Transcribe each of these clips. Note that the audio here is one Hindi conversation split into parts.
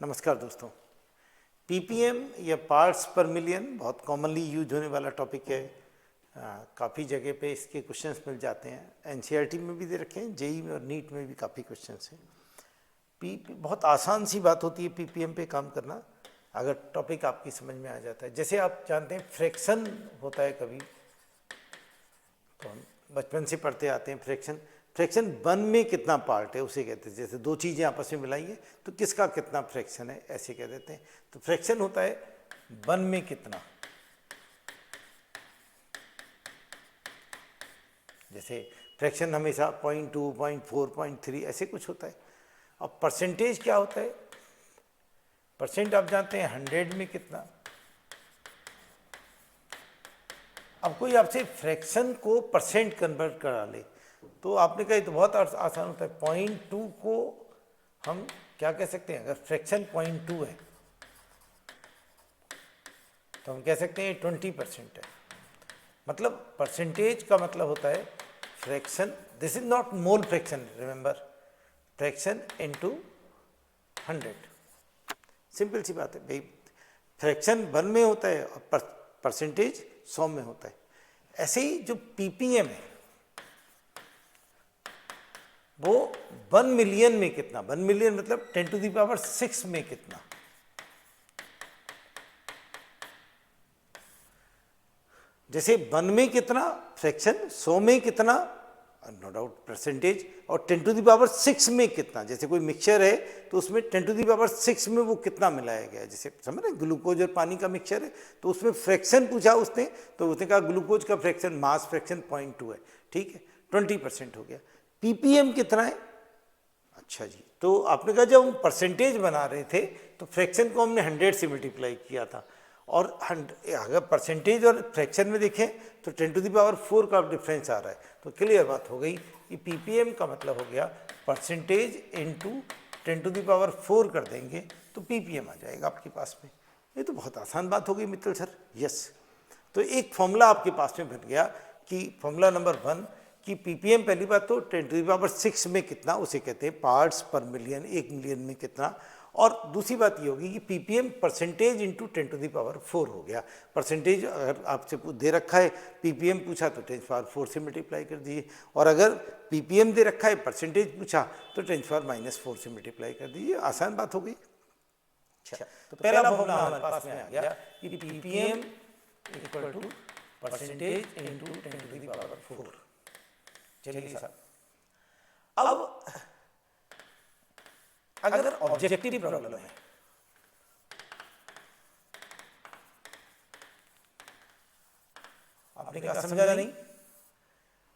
नमस्कार दोस्तों। पीपीएम या पार्ट्स पर मिलियन बहुत कॉमनली यूज होने वाला टॉपिक है। काफ़ी जगह पे इसके क्वेश्चंस मिल जाते हैं। एनसीईआरटी में भी दे रखे हैं, जेई में और नीट में भी काफ़ी क्वेश्चंस हैं। बहुत आसान सी बात होती है पीपीएम पे काम करना, अगर टॉपिक आपकी समझ में आ जाता है। जैसे आप जानते हैं फ्रैक्शन होता है कभी, तो हम बचपन से पढ़ते आते हैं फ्रैक्शन वन में कितना पार्ट है उसे कहते हैं। जैसे दो चीज़ें आपस में मिलाइए तो किसका कितना फ्रैक्शन है ऐसे कह देते हैं। तो फ्रैक्शन होता है वन में कितना। जैसे फ्रैक्शन हमेशा 0.2, 0.4, 0.3 ऐसे कुछ होता है। अब परसेंटेज क्या होता है? परसेंट आप जानते हैं 100 में कितना। अब कोई आपसे फ्रैक्शन को परसेंट कन्वर्ट करा ले तो आपने कहा तो बहुत आसान होता है। 0.2 को हम क्या कह सकते हैं? अगर फ्रैक्शन 0.2 है तो हम कह सकते हैं 20% है। मतलब परसेंटेज का मतलब होता है fraction, this is not mole fraction, remember, fraction into 100। Simple सी बात है भाई, फ्रैक्शन 1 में होता है और परसेंटेज 100 में होता है। ऐसे ही जो पीपीएम है वो 1 मिलियन में कितना, 1 मिलियन मतलब 10⁶ में कितना। जैसे 1 में कितना फ्रैक्शन, 100 में कितना, नो डाउट परसेंटेज, और 10⁶ में कितना। जैसे कोई मिक्सचर है तो उसमें 10⁶ में वो कितना मिलाया गया है। जैसे समझ रहे, ग्लूकोज और पानी का मिक्सचर है तो उसमें फ्रैक्शन पूछा उसने, तो उसने कहा ग्लूकोज का फ्रैक्शन, मास फ्रैक्शन 0.2 है, ठीक है, 20% हो गया। पीपीएम कितना है? अच्छा जी, तो आपने कहा जब हम परसेंटेज बना रहे थे तो फ्रैक्शन को हमने 100 से मल्टीप्लाई किया था, और अगर परसेंटेज और फ्रैक्शन में देखें तो 10⁴ का डिफरेंस आ रहा है। तो क्लियर बात हो गई कि पीपीएम का मतलब हो गया परसेंटेज इनटू 10⁴ कर देंगे तो पीपीएम आ जाएगा आपके पास में। ये तो बहुत आसान बात हो गई मित्तल सर। यस, तो एक फॉर्मूला आपके पास में बन गया कि फॉर्मूला नंबर 1 कि पीपीएम, पहली बात तो 10⁶ में कितना उसे कहते हैं पार्ट्स पर मिलियन, 1 मिलियन में कितना। और दूसरी बात ये होगी कि पीपीएम परसेंटेज इंटू 10⁴ हो गया। परसेंटेज अगर आपसे दे रखा है, पीपीएम पूछा तो 10⁴ से मल्टीप्लाई कर दीजिए, और अगर पीपीएम दे रखा है परसेंटेज पूछा तो 10⁻⁴ से मल्टीप्लाई कर दीजिए। आसान बात हो गई। अच्छा, तो पहला फॉर्मूला हमारे पास में आ गया कि PPM equal to percentage into 10⁴। चलिए साहब, अब अगर ऑब्जेक्टिव प्रॉब्लम है, आपने क्या समझा नहीं?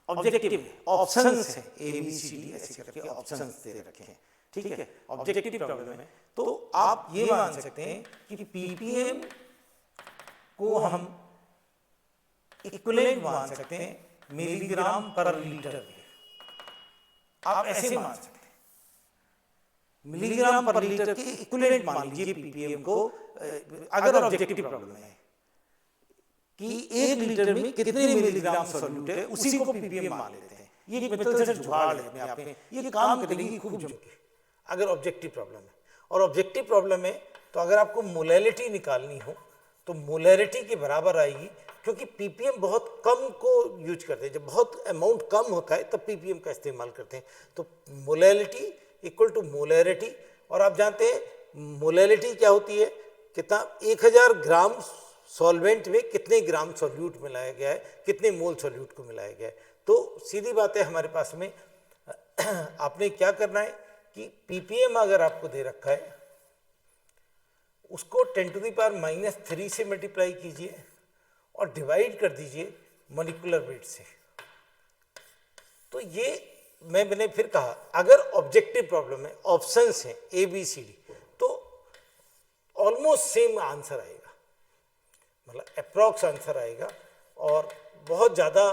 ऑब्जेक्टिव ऑप्शंस है, ए बी सी डी ऐसे करके ऑप्शंस दे रखे हैं, ठीक है, ऑब्जेक्टिव प्रॉब्लम है। तो आप ये मान सकते हैं कि पीपीएम को हम इक्विवेलेंट मान सकते हैं मिलीग्राम पर लीटर में। आप ऐसे मान सकते हैं मिलीग्राम पर लीटर के इक्विवेलेंट मान लीजिए पीपीएम को। अगर ऑब्जेक्टिव प्रॉब्लम है कि 1 लीटर में कितने मिलीग्राम सॉल्यूट है, उसी को पीपीएम मान लेते हैं। ये मतलब सिर्फ जुगाड़ है अपने आप में, ये काम करेगी खूब जम के अगर ऑब्जेक्टिव प्रॉब्लम है। और ऑब्जेक्टिव प्रॉब्लम है तो अगर आपको मोलैलिटी निकालनी हो तो मोलैरिटी के बराबर आएगी, क्योंकि पीपीएम बहुत कम को यूज करते हैं। जब बहुत अमाउंट कम होता है तब पीपीएम का इस्तेमाल करते हैं। तो मोलैलिटी इक्वल टू मोलैरिटी, और आप जानते हैं मोलैलिटी क्या होती है, कितना, 1000 ग्राम सॉल्वेंट में कितने ग्राम सॉल्यूट मिलाया गया है, कितने मोल सॉल्यूट को मिलाया गया है। तो सीधी बात है हमारे पास में आपने क्या करना है कि पीपीएम अगर आपको दे रखा है उसको 10⁻³ से मल्टीप्लाई कीजिए और डिवाइड कर दीजिए मॉलिक्यूलर वेट से। तो ये मैंने फिर कहा, अगर ऑब्जेक्टिव प्रॉब्लम है, ऑप्शंस हैं ए बी सी डी, तो ऑलमोस्ट सेम आंसर आएगा, मतलब अप्रॉक्स आंसर आएगा और बहुत ज़्यादा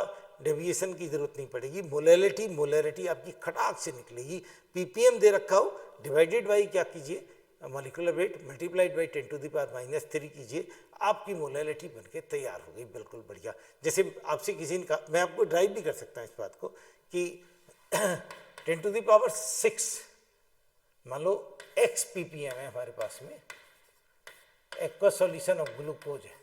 डेविएशन की जरूरत नहीं पड़ेगी। मोलैरिटी आपकी खटाक से निकलेगी। पीपीएम दे रखा हो, डिवाइडेड बाई क्या कीजिए, मॉलिक्यूलर वेट मल्टीप्लाइड बाई 10⁻³ कीजिए, आपकी मोलैलिटी बनके तैयार हो गई। बिल्कुल बढ़िया। जैसे आपसे किसी ने कहा, मैं आपको ड्राइव भी कर सकता हूँ इस बात को कि 10⁶ मान लो x ppm है हमारे पास में, एक्वस सॉल्यूशन ऑफ ग्लूकोज है,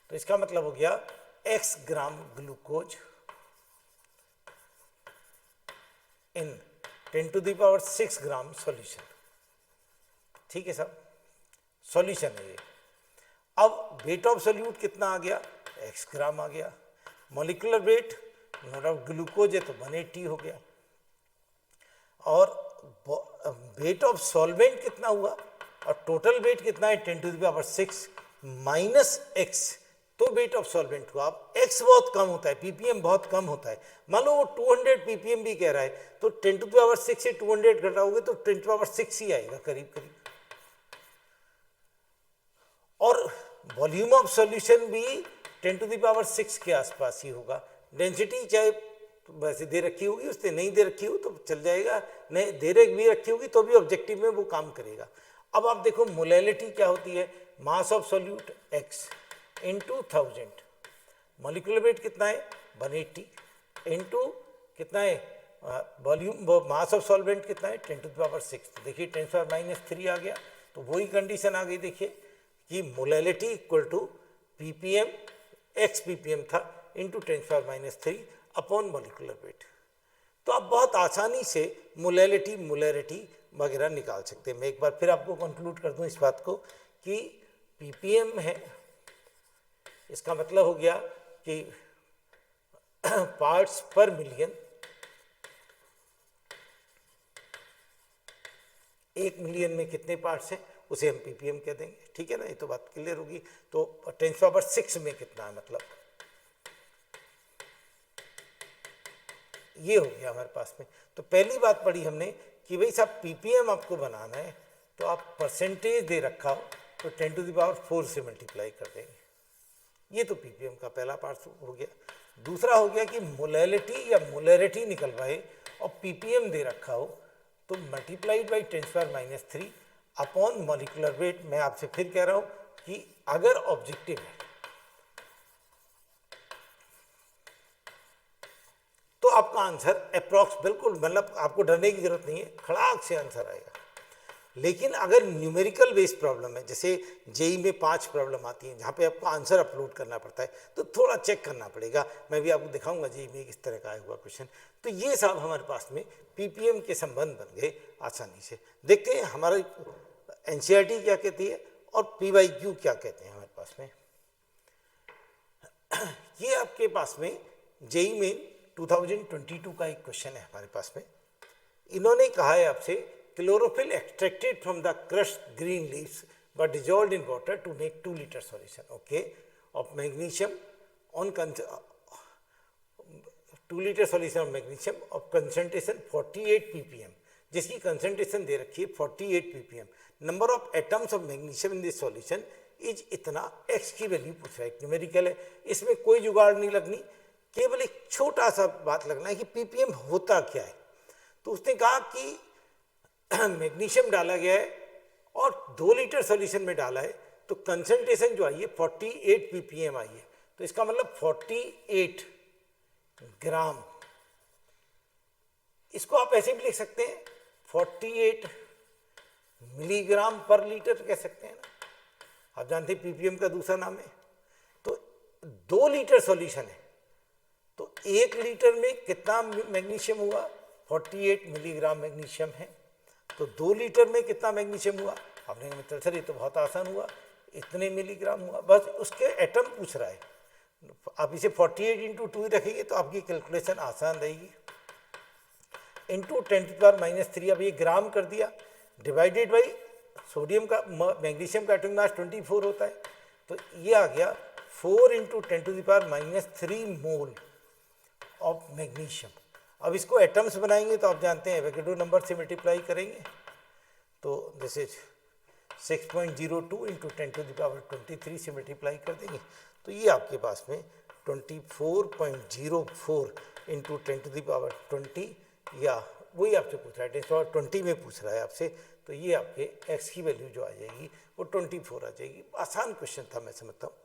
तो इसका मतलब हो गया x gram glucose in 10⁶ gram solution. ठीक है साहब, सॉल्यूशन है ये। अब वेट ऑफ सोल्यूट कितना आ गया, x ग्राम आ गया। Molecular weight note of glucose है तो 180 हो गया। और वेट ऑफ सॉल्वेंट कितना हुआ, और टोटल वेट कितना है 10⁶ माइनस x, तो वेट ऑफ सॉल्वेंट हुआ। अब x बहुत कम होता है, ppm बहुत कम होता है। मान लो वो 200 ppm भी कह रहा है, तो 10⁶ से 200 घटाओगे तो 10⁶ ही आएगा करीब करीब। और वॉल्यूम ऑफ सॉल्यूशन भी 10⁶ के आसपास ही होगा। डेंसिटी चाहे वैसे दे रखी होगी, उसने नहीं दे रखी हो तो चल जाएगा, नहीं दे रखी होगी तो भी ऑब्जेक्टिव में वो काम करेगा। अब आप देखो मोलैलिटी क्या होती है, mass of solute x into 1000, molecular weight कितना है 180 इंटू कितना है वॉल्यूम, मास ऑफ सॉल्वेंट कितना है 10⁶। तो देखिए 10⁻³ आ गया, तो वही कंडीशन आ गई देखिए कि molality equal to ppm, x ppm था इंटू 10⁻³ अपॉन मॉलिक्यूलर वेट। तो आप बहुत आसानी से मोलैलिटी वगैरह निकाल सकते हैं। मैं एक बार फिर आपको कंक्लूड कर दूं इस बात को कि ppm है, इसका मतलब हो गया कि पार्ट्स पर मिलियन, 1 मिलियन में कितने पार्ट्स हैं उसे हम ppm कह देंगे। ठीक है ना, ये तो बात क्लियर होगी। तो 10⁶ में कितना है, मतलब ये हो गया हमारे पास में। तो पहली बात पढ़ी हमने कि भाई साहब ppm आपको बनाना है तो आप परसेंटेज दे रखा हो तो 10⁴ से मल्टीप्लाई कर देंगे। ये तो ppm का पहला पार्ट हो गया। दूसरा हो गया कि मोलैलिटी या मोलैरिटी निकलवाए और ppm दे रखा हो तो multiplied by 10⁻³ upon molecular wait. मैं आपसे फिर कह रहा हूं कि अगर ऑब्जेक्टिव है तो आपका आंसर अप्रॉक्स बिल्कुल, मतलब आपको डरने की जरूरत नहीं है, खड़ाक से आंसर आएगा। लेकिन अगर न्यूमेरिकल बेस्ड प्रॉब्लम है, जैसे जेई में 5 प्रॉब्लम आती हैं जहाँ पे आपको आंसर अपलोड करना पड़ता है, तो थोड़ा चेक करना पड़ेगा। मैं भी आपको दिखाऊंगा जेई में किस तरह का आया हुआ क्वेश्चन। तो ये सब हमारे पास में ppm के संबंध बन गए आसानी से। देखते हैं हमारा एनसीईआरटी क्या कहती है और PYQ क्या कहते हैं हमारे पास में। ये आपके पास में जेई में 2022 का एक क्वेश्चन है हमारे पास में। इन्होंने कहा है आपसे chlorophyll extracted from the crushed green leaves but dissolved in water to make 2 litre solution okay of magnesium on 2 litre solution of magnesium of concentration 48 ppm, जिसकी कंसंट्रेशन दे रखी है 48 ppm। Number of atoms of magnesium in this solution is इतना, x की वैल्यू पूछ रहा है, न्यूमेरिकल है, इसमें कोई जुगाड़ नहीं लगनी, केवल एक छोटा सा बात लगना है कि ppm होता क्या है। तो उसने कहा कि मैग्नीशियम डाला गया है और 2 लीटर सॉल्यूशन में डाला है तो कंसंट्रेशन जो आई है 48 ppm आई है। तो इसका मतलब 48 ग्राम, इसको आप ऐसे भी लिख सकते हैं 48 मिलीग्राम पर लीटर कह सकते हैं ना, आप जानते हैं ppm का दूसरा नाम है। तो 2 लीटर सॉल्यूशन है तो 1 लीटर में कितना मैग्नीशियम हुआ, 48 मिलीग्राम मैग्नीशियम है। तो 2 लीटर में कितना मैग्नीशियम हुआ, आपने कहा सर ये तो बहुत आसान हुआ, इतने मिलीग्राम हुआ, बस उसके एटम पूछ रहा है। आप इसे 48 इंटू 2 रखेंगे तो आपकी कैलकुलेशन आसान रहेगी। इंटू 10⁻³ अब ये ग्राम कर दिया, डिवाइडेड बाई सोडियम का मैग्नीशियम का एटॉमिक मास 24 होता है, तो ये आ गया 4 इंटू 10⁻³ मोल ऑफ मैग्नीशियम। अब इसको एटम्स बनाएंगे तो आप जानते हैं एवोगैड्रो नंबर से मल्टीप्लाई करेंगे, तो जैसे 6.02 इंटू 10⁻23 से मल्टीप्लाई कर देंगे तो ये आपके पास में 24.04 इंटू 10⁻20, या वही आपसे पूछ रहा है 10⁻20 में पूछ रहा है आपसे, तो ये आपके x की वैल्यू जो आ जाएगी वो 24 आ जाएगी। आसान क्वेश्चन था, मैं समझता हूँ।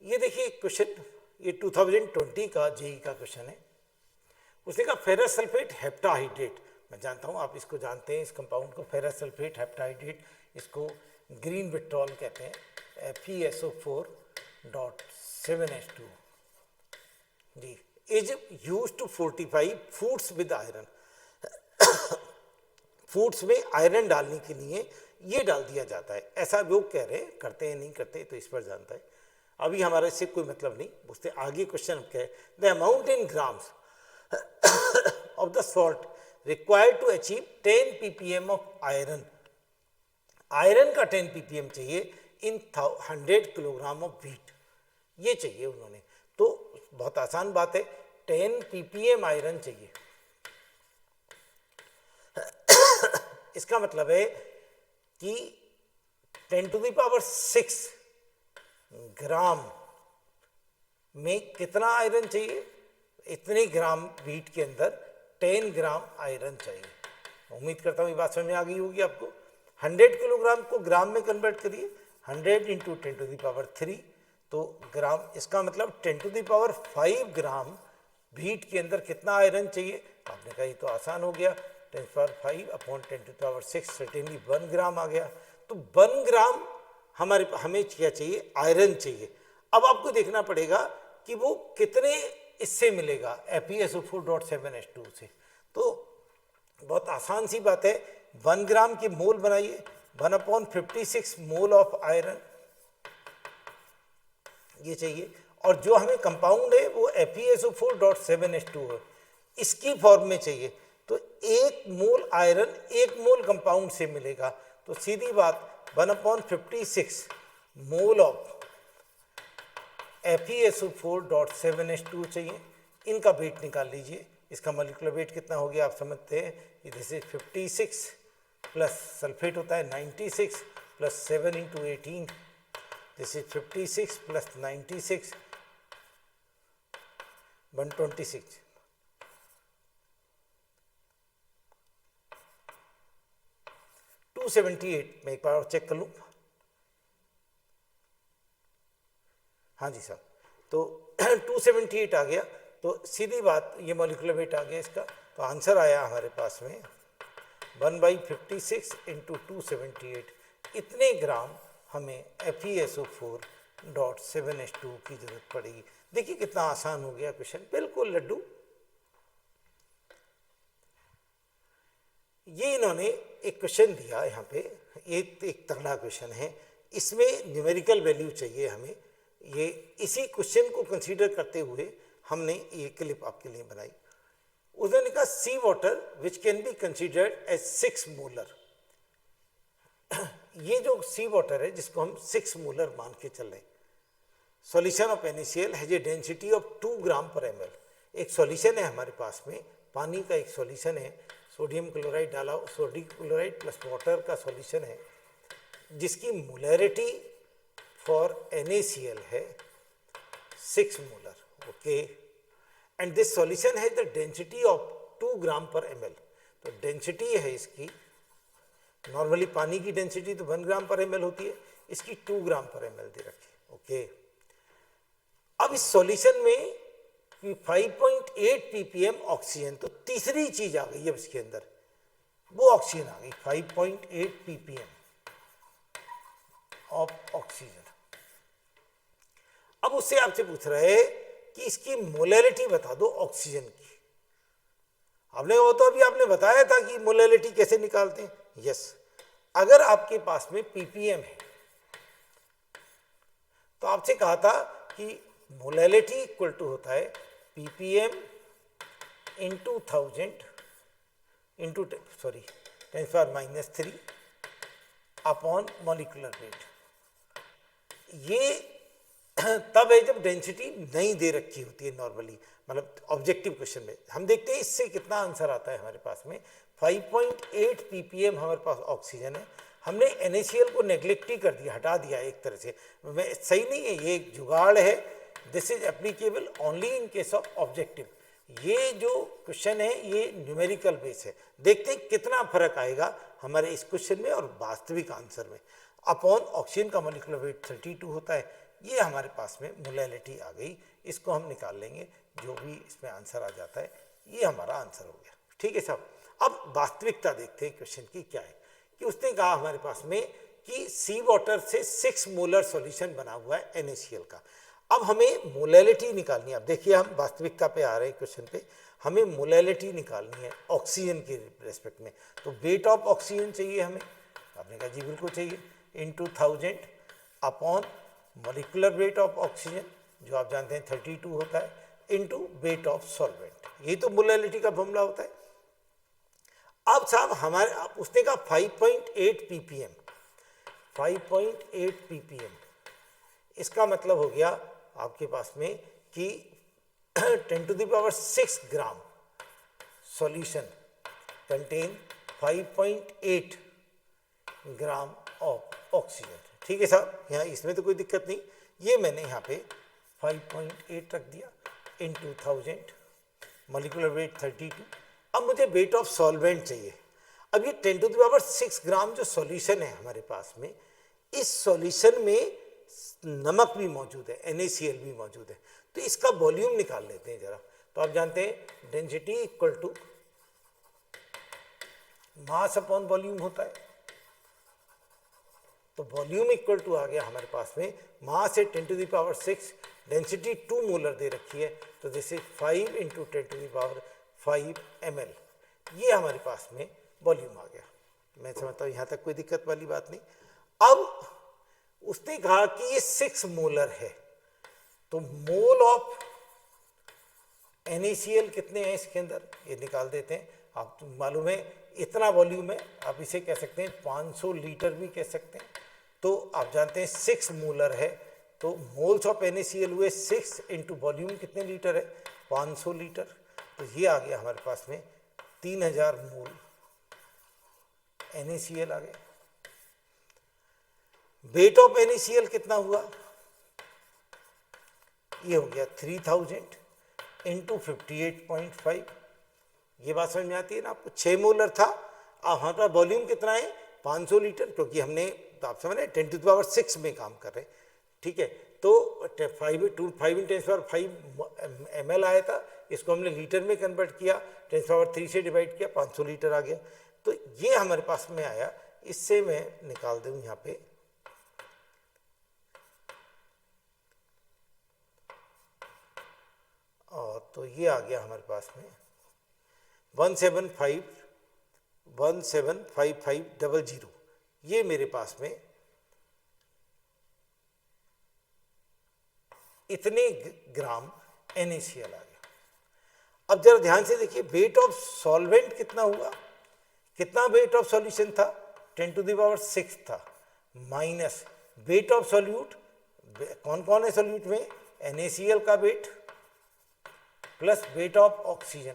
ये देखिए क्वेश्चन, ये 2020 का जेई का क्वेश्चन है। उसने कहा फेरस सल्फेट हेप्टाहाइड्रेट, मैं जानता हूँ आप इसको जानते हैं, इस कंपाउंड को फेरस सल्फेट हेप्टाहाइड्रेट, इसको ग्रीन विट्रॉल कहते हैं, FeSO4.7H2 जी, is use to fortify foods with iron. Foods में आयरन डालने के लिए ये डाल दिया जाता है, ऐसा लोग कह रहे हैं, करते हैं नहीं करते तो इस पर जानता है, अभी हमारे इससे कोई मतलब नहीं। उससे आगे क्वेश्चन क्या है, the amount in grams of the salt required to achieve 10 ppm of iron, iron का 10 ppm चाहिए इन 100 किलोग्राम ऑफ व्हीट, ये चाहिए उन्होंने। तो बहुत आसान बात है, 10 ppm आयरन चाहिए। इसका मतलब है कि 10⁶ ग्राम में कितना आयरन चाहिए, इतने ग्राम व्हीट के अंदर 10 ग्राम आयरन चाहिए। उम्मीद करता हूँ ये बात समझ में आ गई होगी आपको। 100 किलोग्राम को ग्राम में कन्वर्ट करिए, 100 इंटू 10⁻3 तो ग्राम, इसका मतलब 10⁵ ग्राम व्हीट के अंदर कितना आयरन चाहिए। आपने कहा ये तो आसान हो गया, 10⁵ अपॉन 10⁶ सर्टेनली 1 ग्राम आ गया। तो 1 ग्राम हमें क्या चाहिए, आयरन चाहिए। अब आपको देखना पड़ेगा कि वो कितने इससे मिलेगा, FeSO4.7H2 से। तो बहुत आसान सी बात है, 1 ग्राम के मोल बनाइए, 1/56 मोल ऑफ आयरन ये चाहिए, और जो हमें कंपाउंड है वो FeSO4.7H2 है, इसकी फॉर्म में चाहिए। तो 1 मोल आयरन 1 मोल कंपाउंड से मिलेगा। तो सीधी बात 1/56 मोल ऑफ FeSO4.7H2 चाहिए। इनका वेट निकाल लीजिए, इसका मॉलिक्यूलर वेट कितना हो गया आप समझते हैं, जैसे 56 प्लस सल्फेट होता है 96 प्लस 7 इंटू 18, जैसे 56 प्लस 96 126, मैं एक बार और चेक कर लूँ। हाँ जी साहब, तो 278 आ गया। तो सीधी बात ये मॉलिक्यूलर वेट आ गया इसका। तो आंसर आया हमारे पास में 1/56 इंटू 278, इतने ग्राम हमें FeSO4.7H2 की जरूरत पड़ेगी। देखिए कितना आसान हो गया क्वेश्चन, बिल्कुल लड्डू। ये इन्होंने एक क्वेश्चन दिया यहाँ पे, ये एक तगड़ा क्वेश्चन है, इसमें न्यूमेरिकल वैल्यू चाहिए हमें। ये इसी क्वेश्चन को कंसीडर करते हुए हमने ये क्लिप आपके लिए बनाई। उन्होंने कहा sea water which can be considered as 6 molar. ये जो सी वाटर है जिसको हम 6 मोलर मान के चल रहे, solution of NaCl has a density of 2 ग्राम पर ml। एक सॉल्यूशन है हमारे पास में, पानी का एक सॉल्यूशन है, सोडियम क्लोराइड डाला, सोडियम क्लोराइड प्लस वाटर का सॉल्यूशन है, जिसकी मोलैरिटी फॉर NaCl है 6 molar, okay. And this solution है द डेंसिटी ऑफ 2 ग्राम पर ml। तो डेंसिटी है इसकी, नॉर्मली पानी की डेंसिटी तो 1 ग्राम पर ml होती है, इसकी 2 ग्राम पर ml दे रखी, ओके। अब इस सॉल्यूशन में 5.8 ppm ऑक्सीजन, तो तीसरी चीज आ गई अब इसके अंदर, वो ऑक्सीजन आ गई 5.8 ppm ऑफ ऑक्सीजन। अब उससे आपसे पूछ रहे हैं कि इसकी मोलैरिटी बता दो ऑक्सीजन की। आपने वो तो अभी आपने बताया था कि मोलैरिटी कैसे निकालते हैं। यस, अगर आपके पास में ppm है तो आपसे कहा था कि मोलैरिटी इक्वल टू होता है ppm into 1000 into 10⁻³ upon molecular wait. ये तब है जब डेंसिटी नहीं दे रखी होती है नॉर्मली, मतलब ऑब्जेक्टिव क्वेश्चन में। हम देखते हैं इससे कितना आंसर आता है हमारे पास में। 5.8 ppm हमारे पास ऑक्सीजन है, हमने NaCl को नेग्लेक्ट ही कर दिया, हटा दिया एक तरह से। सही नहीं है, ये एक जुगाड़ है। This is applicable only in case of objective. ये जो क्वेश्चन है ये न्यूमेरिकल बेस है। देखते हैं कितना फर्क आएगा हमारे इस क्वेश्चन में और वास्तविक आंसर में। अपॉन ऑक्सीजन का मॉलिक्यूलर वेट 32 होता है, ये हमारे पास में मोलैरिटी आ गई। इसको हम निकाल लेंगे, जो भी इसमें आंसर आ जाता है ये हमारा आंसर हो गया। ठीक है साहब, अब वास्तविकता देखते हैं क्वेश्चन की क्या है कि उसने कहा हमारे पास में कि सी वाटर से 6 मोलर सॉल्यूशन बना हुआ है NaCl का। अब हमें मोलैलिटी निकालनी है। अब देखिए हम वास्तविकता पे आ रहे हैं क्वेश्चन पे, हमें मोलैलिटी निकालनी है ऑक्सीजन के रेस्पेक्ट में। तो वेट ऑफ ऑक्सीजन चाहिए हमें, आपने कहा जी बिल्कुल चाहिए, into 1000 upon molecular weight of oxygen जो आप जानते हैं 32 होता है, इनटू वेट ऑफ सॉल्वेंट। यही तो मोलैलिटी का फॉर्मूला होता है। अब साहब हमारे उसने कहा 5.8 ppm, 5.8 ppm, इसका मतलब हो गया आपके पास में कि 10⁶ gram solution contain 5.8 gram of oxygen. ठीक है साहब, यहाँ इसमें तो कोई दिक्कत नहीं, ये मैंने यहाँ पे 5.8 रख दिया इनटू 1000, मॉलिक्यूलर वेट 32। अब मुझे वेट ऑफ सॉल्वेंट चाहिए। अब ये 10⁶ ग्राम जो सॉल्यूशन है हमारे पास में, इस सॉल्यूशन में नमक भी मौजूद है, NaCl भी मौजूद है, तो इसका वॉल्यूम निकाल लेते हैं जरा। तो आप जानते हैं density equal to mass upon volume होता है। तो वॉल्यूम इक्वल टू आ गया हमारे पास में, मास है 10⁶, डेंसिटी 2 मोलर दे रखी है, तो जैसे 5 इंटू 10⁵ ml, ये हमारे पास में वॉल्यूम आ गया। मैं समझता हूँ यहाँ तक कोई दिक्कत वाली बात नहीं। अब उसने कहा कि ये 6 मोलर है, तो मोल ऑफ NaCl कितने हैं इसके अंदर, ये निकाल देते हैं। आप मालूम है इतना वॉल्यूम है, आप इसे कह सकते हैं 500 लीटर भी कह सकते हैं। तो आप जानते हैं 6 मोलर है, तो मोल्स ऑफ NaCl हुए 6 इंटू वॉल्यूम कितने लीटर है, 500 लीटर। तो ये आ गया हमारे पास में 3000 मोल NaCl आ गया। वेट ऑफ NaCl कितना हुआ, ये हो गया 3000 इंटू 58.5। ये बात समझ में आती है ना आपको, 6 मोलर था। अब हमारे पास वॉल्यूम कितना है 500 लीटर, क्योंकि हमने तो आप समझ रहे 10⁶ में काम कर रहे हैं। ठीक है, तो 5 × 10⁵ ml आया था, इसको हमने लीटर में कन्वर्ट किया, 10⁻³ से डिवाइड किया, 500 लीटर आ गया। तो ये हमारे पास में आया, इससे मैं निकाल दूँ यहाँ पे, और तो ये आ गया हमारे पास में 1755500, ये मेरे पास में इतने ग्राम NaCl आ गया। अब जरा ध्यान से देखिए, वेट ऑफ सॉल्वेंट कितना हुआ, कितना वेट ऑफ सॉल्यूशन था 10⁶ था, माइनस वेट ऑफ सॉल्यूट, कौन कौन है सॉल्यूट में, NaCl का weight plus weight of oxygen.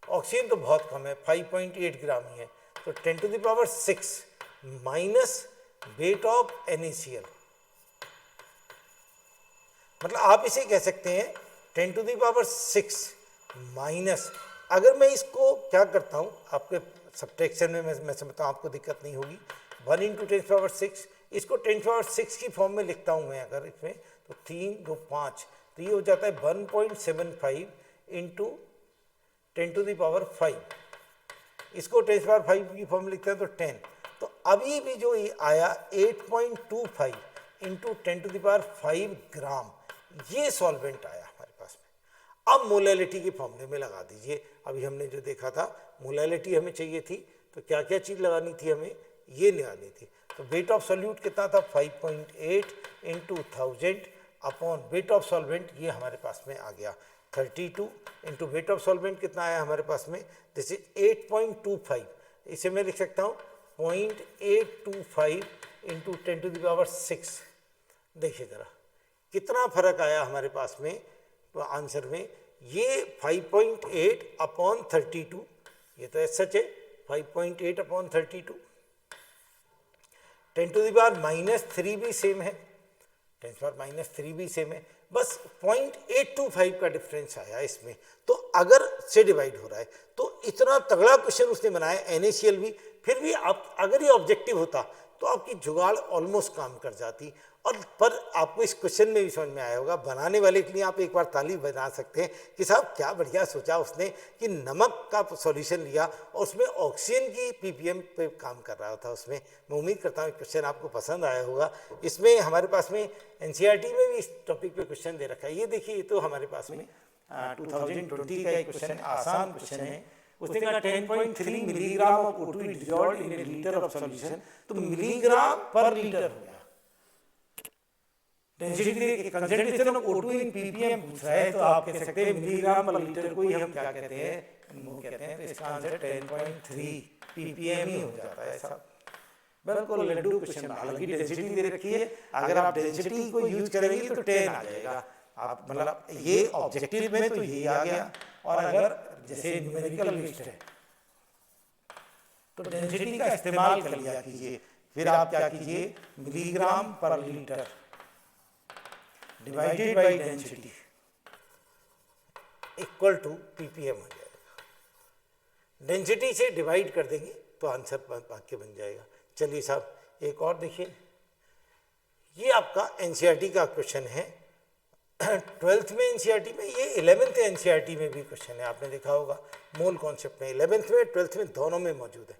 Oxygen तो बहुत कम है, 5.8 ग्राम ही है, तो 10⁶ माइनस वेट ऑफ NaCl, मतलब आप इसे कह सकते हैं 10⁶ माइनस, अगर मैं इसको क्या करता हूँ आपके सब्ट्रैक्शन में, मैं समझता हूँ आपको दिक्कत नहीं होगी, 1 इंटू 10⁶, इसको 10⁶ की फॉर्म में लिखता हूँ मैं अगर इसमें, तो 3 2 5, तो ये हो जाता है 1.75 इंटू 10⁵, इसको 10⁵ की फॉर्म में लिखते हैं तो 10। तो अभी भी जो ये आया 8.25 इंटू 10⁵ ग्राम, ये सॉल्वेंट आया हमारे पास में। अब मोलैलिटी के फॉर्मूले में लगा दीजिए। अभी हमने जो देखा था मोलैलिटी हमें चाहिए थी, तो क्या क्या चीज़ लगानी थी हमें, ये लगानी थी। तो वेट ऑफ सॉल्यूट कितना था 5.8 into 1000 upon weight of solvent, ये हमारे पास में आ गया 32 इंटू वेट ऑफ सॉल्वेंट कितना आया हमारे पास में, दिस इज 8.25, इसे मैं लिख सकता हूँ 0.825 इंटू 10⁶। देखिए ज़रा कितना फर्क आया हमारे पास में आंसर में, ये 5.8 अपॉन 32, ये तो सच है 5.8 अपॉन 32, 10⁻³ भी सेम है, 10⁻³ भी सेम है, बस 0.825 का डिफरेंस आया इसमें। तो अगर से डिवाइड हो रहा है, तो इतना तगड़ा क्वेश्चन उसने बनाया NaCl भी, फिर भी आप अगर ये ऑब्जेक्टिव होता तो आपकी जुगाड़ ऑलमोस्ट काम कर जाती। और पर आपको इस क्वेश्चन में भी समझ में आया होगा, बनाने वाले के लिए आप एक बार ताली बजा सकते हैं कि साहब क्या बढ़िया सोचा उसने कि नमक का सॉल्यूशन लिया और उसमें ऑक्सीजन की पीपीएम पे काम कर रहा था उसमें। मैं उम्मीद करता हूँ क्वेश्चन आपको पसंद आया होगा। इसमें हमारे पास में एनसीईआरटी में भी इस टॉपिक पे क्वेश्चन दे रखा है। ये देखिए, ये तो हमारे पास में 2020 का एक क्वेश्चन है, आसान क्वेश्चन है। उसने कहा 10.3 milligram of O2 is dissolved in A litre of solution, तो मिलीग्राम पर लीटर हो गया। Density concentration of O2 in PPM पूछ रहा है, तो आप कह सकते हैं मिलीग्राम पर लीटर को ही हम क्या कहते हैं, वो कहते हैं। तो इसका आंसर 10.3 पीपीएम ही हो जाता है साहब। बिल्कुल लड्डू क्वेश्चन। हालांकि डेंसिटी दे रखी है, अगर आप डेंसिटी को यूज करेंगे तो 10 आ जाएगा। आप मतलब ये ऑब्जेक्टिव में तो यही आ गया, और अगर जैसे न्यूमेरिकल लिस्ट है तो डेंसिटी का इस्तेमाल कर लिया कीजिए। फिर आप क्या कीजिए, milligram per litre divided by density equal to PPM हो जाएगा। डेंसिटी से डिवाइड कर देंगे तो आंसर वाक्य बन जाएगा। चलिए साहब, एक और देखिए, ये आपका एनसीईआरटी का क्वेश्चन है। 12th में एनसीईआरटी में, ये 11th एनसीईआरटी में भी क्वेश्चन है, आपने देखा होगा मोल कॉन्सेप्ट में। 11th में 12th में दोनों में मौजूद है।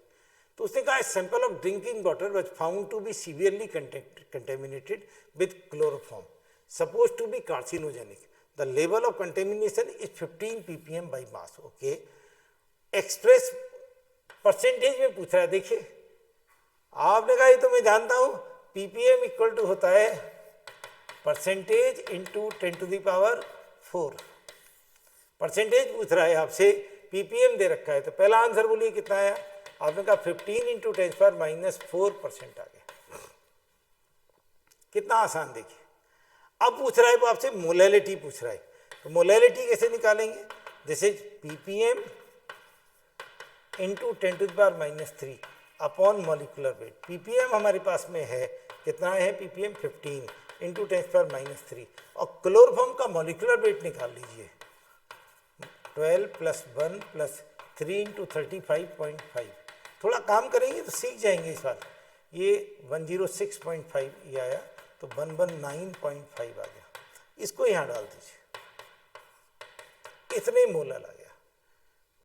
तो उसने कहा sample of drinking water was found to be severely contaminated with chloroform supposed to be carcinogenic. The level of contamination is 15 ppm by mass. Okay. Express percentage में पूछ रहा है। देखिए, आपने कहा ये तो मैं जानता हूँ, ppm इक्वल टू होता है percentage into 10 to the power 4। Percentage पूछ रहा है आपसे, ppm दे रखा है, तो पहला आंसर बोलिए कितना आया। आपने कहा 15 इंटू 10⁻⁻4% आ गया। कितना आसान। देखिए, अब पूछ रहा है वो आपसे मोलैलिटी पूछ रहा है, तो मोलैलिटी कैसे निकालेंगे। This is ppm into 10 to the power -3 upon molecular weight. Ppm हमारे पास में है कितना है, ppm 15 into 10 to the power -3, और क्लोरोफॉर्म का मॉलिकुलर वेट निकाल लीजिए 12 + 1 + 3 इंटू 35.5। थोड़ा काम करेंगे तो सीख जाएंगे इस बार। ये 106.5 ये आया, तो 119.5 आ गया। इसको यहाँ डाल दीजिए, इतने मोलर आ गया।